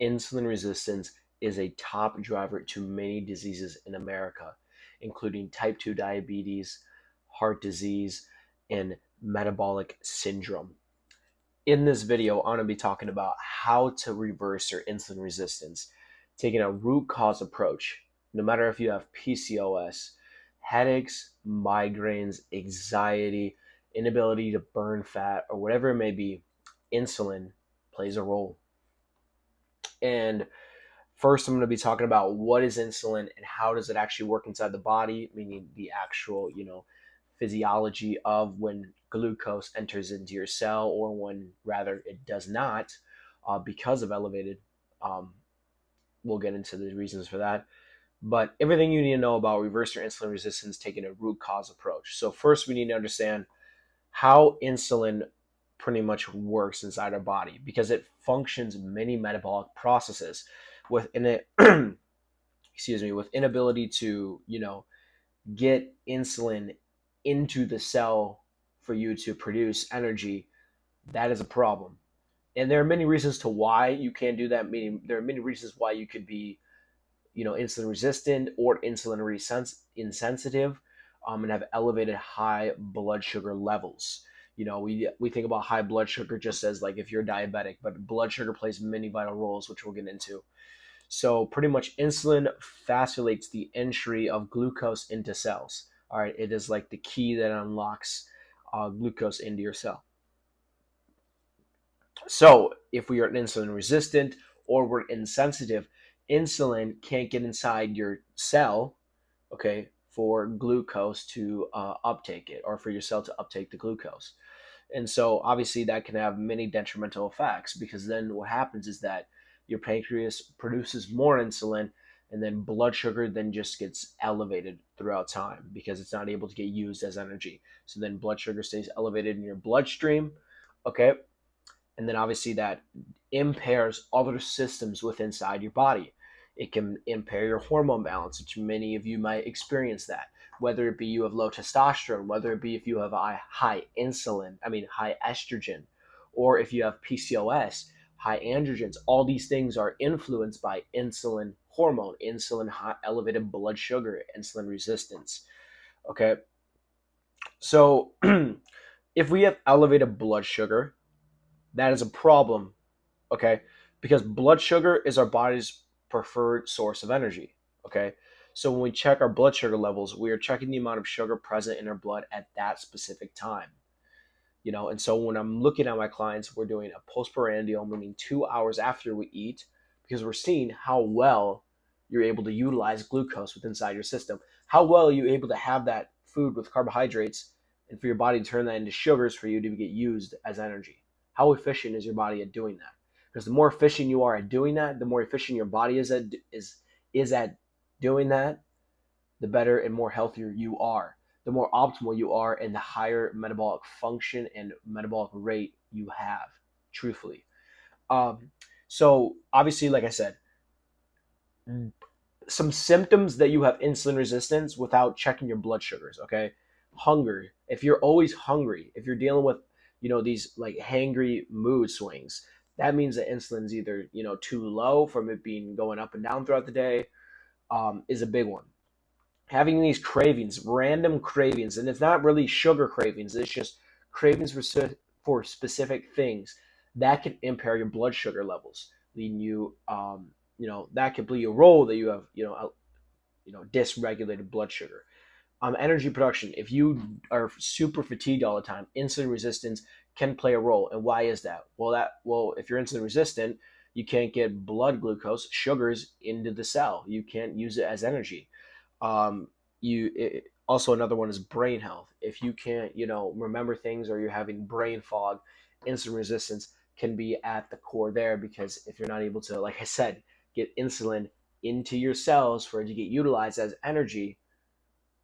Insulin resistance is a top driver to many diseases in America, including type 2 diabetes, heart disease, and metabolic syndrome. In this video, I'm going to be talking about how to reverse your insulin resistance, taking a root cause approach. No matter if you have PCOS, headaches, migraines, anxiety, inability to burn fat, or whatever it may be, insulin plays a role. And first, I'm going to be talking about what is insulin and how does it actually work inside the body, meaning the actual, physiology of when glucose enters into your cell or when rather it does not because of elevated. Um, we'll get into the reasons for that. But everything you need to know about reverse your insulin resistance, taking a root cause approach. So first, we need to understand how insulin pretty much works inside our body because it functions many metabolic processes within it. Excuse me, with inability to get insulin into the cell for you to produce energy. That is a problem, and there are many reasons to why you can't do that. Meaning there are many reasons why you could be insulin resistant or insulin insensitive, and have elevated high blood sugar levels. We think about high blood sugar just as like if you're diabetic, but blood sugar plays many vital roles, which we'll get into. So pretty much insulin facilitates the entry of glucose into cells. All right, it is like the key that unlocks glucose into your cell. So if we are insulin resistant or we're insensitive, insulin can't get inside your cell, okay, for glucose to uptake it or for your cell to uptake the glucose. And so obviously that can have many detrimental effects because then what happens is that your pancreas produces more insulin and then blood sugar then just gets elevated throughout time because it's not able to get used as energy. So then blood sugar stays elevated in your bloodstream, okay? And then obviously that impairs other systems within inside your body. It can impair your hormone balance, which many of you might experience that. Whether it be you have low testosterone, whether it be if you have a high high estrogen, or if you have PCOS, high androgens, all these things are influenced by insulin hormone, insulin high, elevated blood sugar, insulin resistance. Okay, so if we have elevated blood sugar, that is a problem, okay? Because blood sugar is our body's preferred source of energy, okay? So when we check our blood sugar levels, we are checking the amount of sugar present in our blood at that specific time. And so when I'm looking at my clients, we're doing a postprandial, meaning 2 hours after we eat, because we're seeing how well you're able to utilize glucose within inside your system. How well are you able to have that food with carbohydrates and for your body to turn that into sugars for you to get used as energy? How efficient is your body at doing that? Because the more efficient you are at doing that, the more efficient your body is at doing that, the better and more healthier you are, the more optimal you are, and the higher metabolic function and metabolic rate you have, truthfully. So obviously, like I said, some symptoms that you have insulin resistance without checking your blood sugars, okay? Hunger. If you're always hungry, if you're dealing with, these like hangry mood swings, that means that insulin is either, too low from it being going up and down throughout the day, is a big one. Having these cravings, random cravings, and it's not really sugar cravings, it's just cravings for specific things that can impair your blood sugar levels, leading you, that could play a role that you have, dysregulated blood sugar. Energy production. If you are super fatigued all the time, insulin resistance can play a role. And why is that? Well, if you're insulin resistant, you can't get blood glucose, sugars into the cell. You can't use it as energy. Also another one is brain health. If you can't, remember things or you're having brain fog, insulin resistance can be at the core there because if you're not able to, like I said, get insulin into your cells for it to get utilized as energy,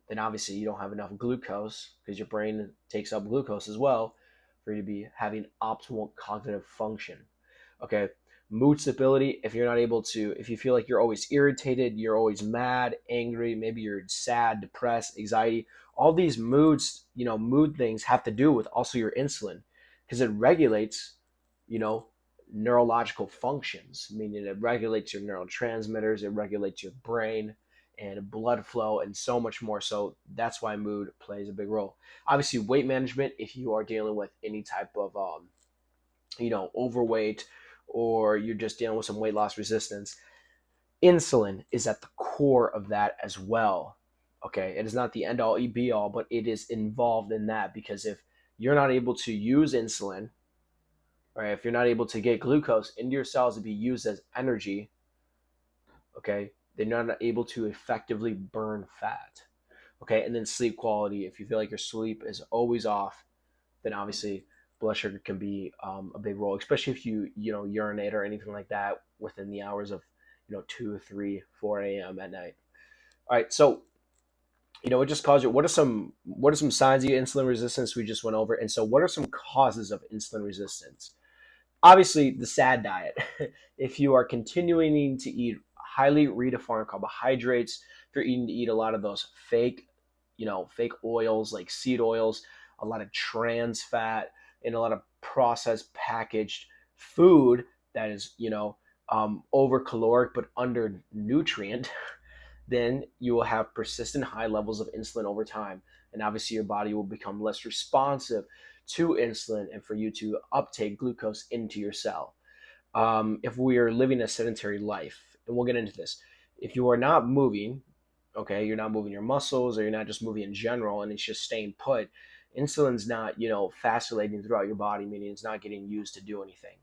then obviously you don't have enough glucose because your brain takes up glucose as well for you to be having optimal cognitive function. Okay, mood stability. If you feel like you're always irritated, you're always mad, angry, maybe you're sad, depressed, anxiety, all these mood things have to do with also your insulin because it regulates, you know, neurological functions, meaning it regulates your neurotransmitters, it regulates your brain and blood flow, and so much more. So that's why mood plays a big role. Obviously, weight management, if you are dealing with any type of overweight, or you're just dealing with some weight loss resistance, insulin is at the core of that as well. Okay, it is not the end all be all, but it is involved in that, because if you're not able to use insulin, right, if you're not able to get glucose into your cells to be used as energy, okay, then you're not able to effectively burn fat. Okay, and then sleep quality. If you feel like your sleep is always off, then obviously blood sugar can be a big role, especially if you urinate or anything like that within the hours of 2, 3, 4 a.m. at night. All right, so it just causes you. What are some signs of insulin resistance? We just went over, and so what are some causes of insulin resistance? Obviously, the SAD diet. If you are continuing to eat highly redefined carbohydrates, if you're eating a lot of those fake oils like seed oils, a lot of trans fat, and a lot of processed packaged food that is over caloric but under nutrient, then you will have persistent high levels of insulin over time. And obviously, your body will become less responsive to insulin and for you to uptake glucose into your cell. If we are living a sedentary life, and we'll get into this, if you are not moving, okay, you're not moving your muscles, or you're not just moving in general, and it's just staying put, insulin's not, fascinating throughout your body, meaning it's not getting used to do anything.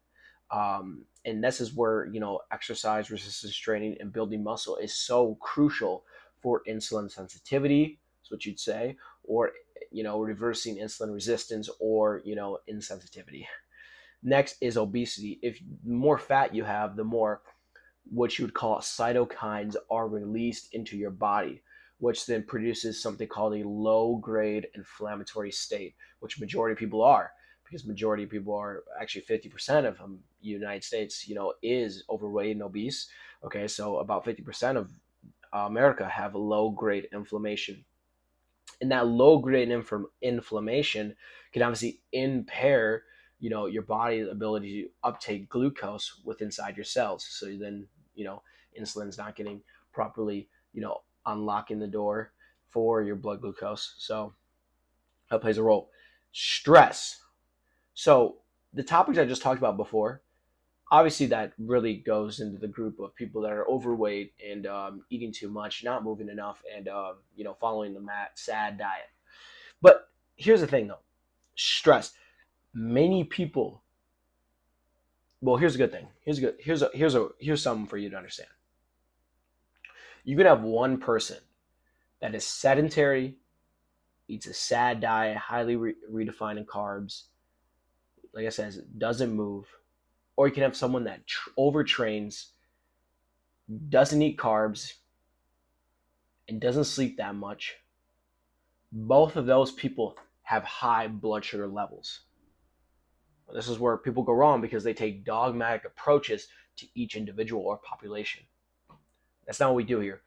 And this is where exercise resistance training and building muscle is so crucial for insulin sensitivity, is what you'd say, or reversing insulin resistance, or insensitivity. Next is obesity. If the more fat you have, the more what you would call cytokines are released into your body, which then produces something called a low grade inflammatory state, which majority of people are, because majority of people are actually 50% of them, United States, is overweight and obese. Okay, so about 50% of America have low grade inflammation. And that low grade inflammation can obviously impair your body's ability to uptake glucose with inside your cells. So then insulin's not getting properly unlocking the door for your blood glucose. So that plays a role. Stress. So the topics I just talked about before, obviously that really goes into the group of people that are overweight and eating too much, not moving enough, and following the SAD diet. But here's the thing, though: stress. Many people. Well, here's a good thing. Here's something for you to understand. You could have one person that is sedentary, eats a SAD diet, highly redefined in carbs, like I said, doesn't move, or you can have someone that overtrains, doesn't eat carbs, and doesn't sleep that much. Both of those people have high blood sugar levels. This is where people go wrong, because they take dogmatic approaches to each individual or population. That's not what we do here.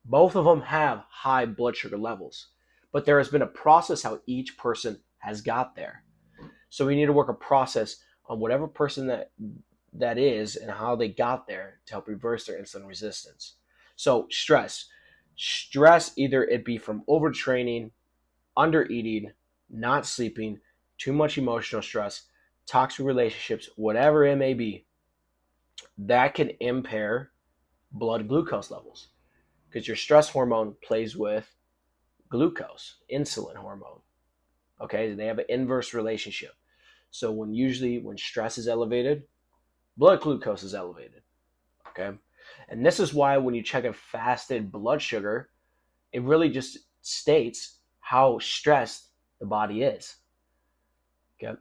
Both of them have high blood sugar levels, but there has been a process how each person has got there. So we need to work a process on whatever person that is, and how they got there, to help reverse their insulin resistance. So stress, either it be from overtraining, under eating, not sleeping, too much emotional stress, toxic relationships, whatever it may be, that can impair blood glucose levels, because your stress hormone plays with glucose, insulin hormone. Okay, they have an inverse relationship. So when stress is elevated, blood glucose is elevated. Okay, and this is why when you check a fasted blood sugar, it really just states how stressed the body is. Okay,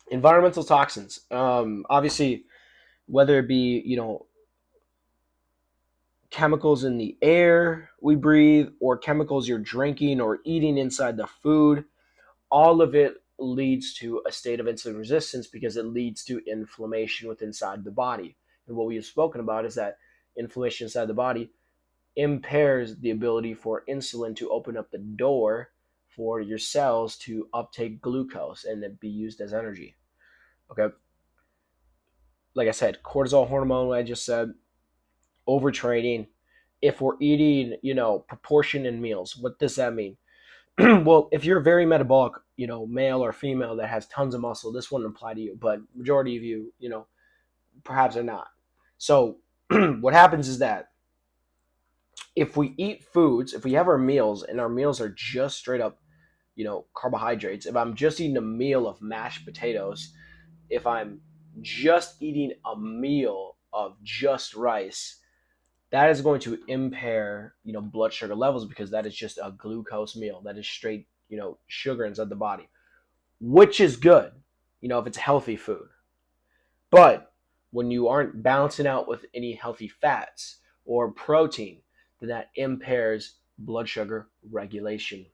environmental toxins. Obviously, whether it be chemicals in the air we breathe, or chemicals you're drinking or eating inside the food, all of it leads to a state of insulin resistance, because it leads to inflammation within inside the body. And what we have spoken about is that inflammation inside the body impairs the ability for insulin to open up the door for your cells to uptake glucose and then be used as energy. Okay. like I said, cortisol hormone, I just said, overtraining. If we're eating, proportion in meals, what does that mean? Well, if you're very metabolic, male or female that has tons of muscle, this wouldn't apply to you, but majority of you, perhaps are not. So what happens is that if we eat foods, if we have our meals and our meals are just straight up, carbohydrates, if I'm just eating a meal of mashed potatoes, if I'm just eating a meal of just rice, that is going to impair, blood sugar levels because that is just a glucose meal. That is straight, sugar inside the body, which is good, if it's healthy food. But when you aren't balancing out with any healthy fats or protein, then that impairs blood sugar regulation.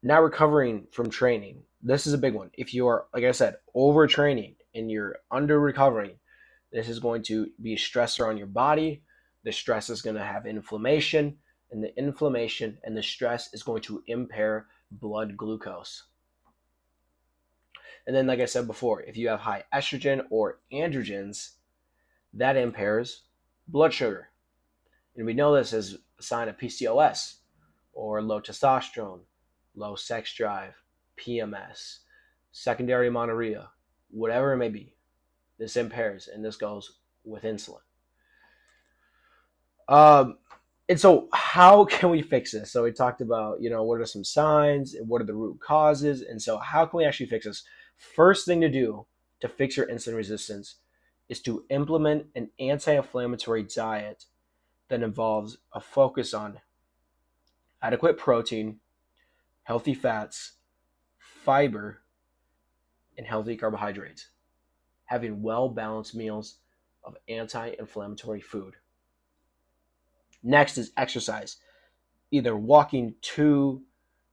Now, recovering from training. This is a big one. If you are, like I said, overtraining and you're under recovering, this is going to be a stressor on your body. The stress is going to have inflammation, and the inflammation and the stress is going to impair blood glucose. And then, like I said before, if you have high estrogen or androgens, that impairs blood sugar. And we know this as a sign of PCOS or low testosterone, low sex drive, PMS, secondary amenorrhea, whatever it may be. This impairs, and this goes with insulin. And so how can we fix this? So we talked about, what are some signs and what are the root causes? And so how can we actually fix this? First thing to do to fix your insulin resistance is to implement an anti-inflammatory diet that involves a focus on adequate protein, healthy fats, fiber, and healthy carbohydrates. Having well-balanced meals of anti-inflammatory food. Next is exercise. Either walking 2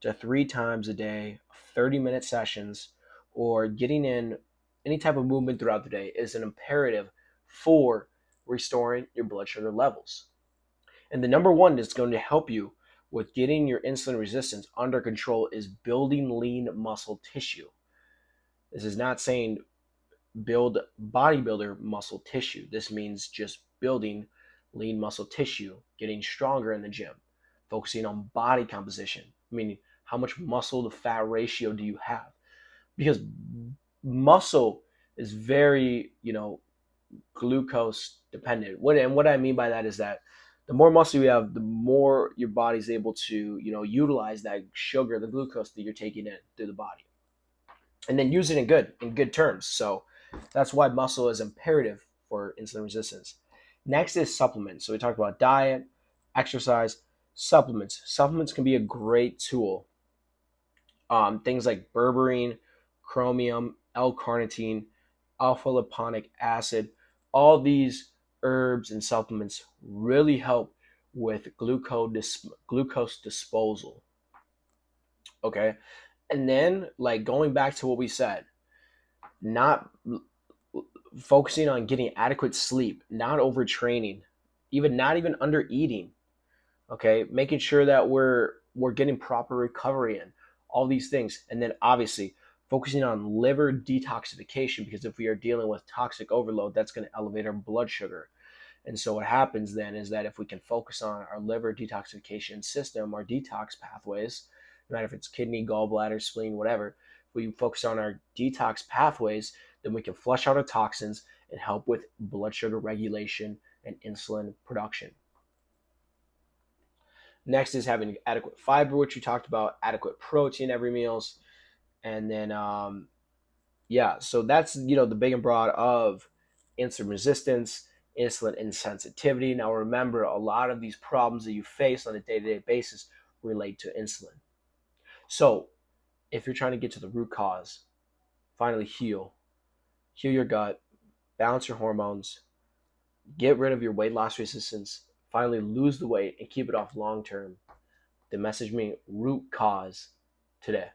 to 3 times a day, 30-minute sessions, or getting in any type of movement throughout the day is an imperative for restoring your blood sugar levels. And the number one that's going to help you with getting your insulin resistance under control is building lean muscle tissue. This is not saying build bodybuilder muscle tissue. This means just building lean muscle tissue, getting stronger in the gym, focusing on body composition, meaning how much muscle to fat ratio do you have? Because muscle is very, glucose dependent. What I mean by that is that the more muscle you have, the more your body's able to, utilize that sugar, the glucose that you're taking in through the body, and then use it in good terms. So that's why muscle is imperative for insulin resistance. Next is supplements. So we talked about diet, exercise, supplements. Supplements can be a great tool. Things like berberine, chromium, L-carnitine, alpha-lipoic acid, all these herbs and supplements really help with glucose disposal. Okay, and then like going back to what we said, not focusing on getting adequate sleep, not overtraining, not even under eating. Okay, making sure that we're getting proper recovery in all these things, and then obviously focusing on liver detoxification, because if we are dealing with toxic overload, that's going to elevate our blood sugar. And so what happens then is that if we can focus on our liver detoxification system, our detox pathways, no matter if it's kidney, gallbladder, spleen, whatever, if we focus on our detox pathways, then we can flush out our toxins and help with blood sugar regulation and insulin production. Next is having adequate fiber, which we talked about, adequate protein every meals, and then so that's the big and broad of insulin resistance, insulin insensitivity. Now remember, a lot of these problems that you face on a day-to-day basis relate to insulin. So if you're trying to get to the root cause, finally heal your gut, balance your hormones, get rid of your weight loss resistance, finally lose the weight and keep it off long term, then message me root cause today.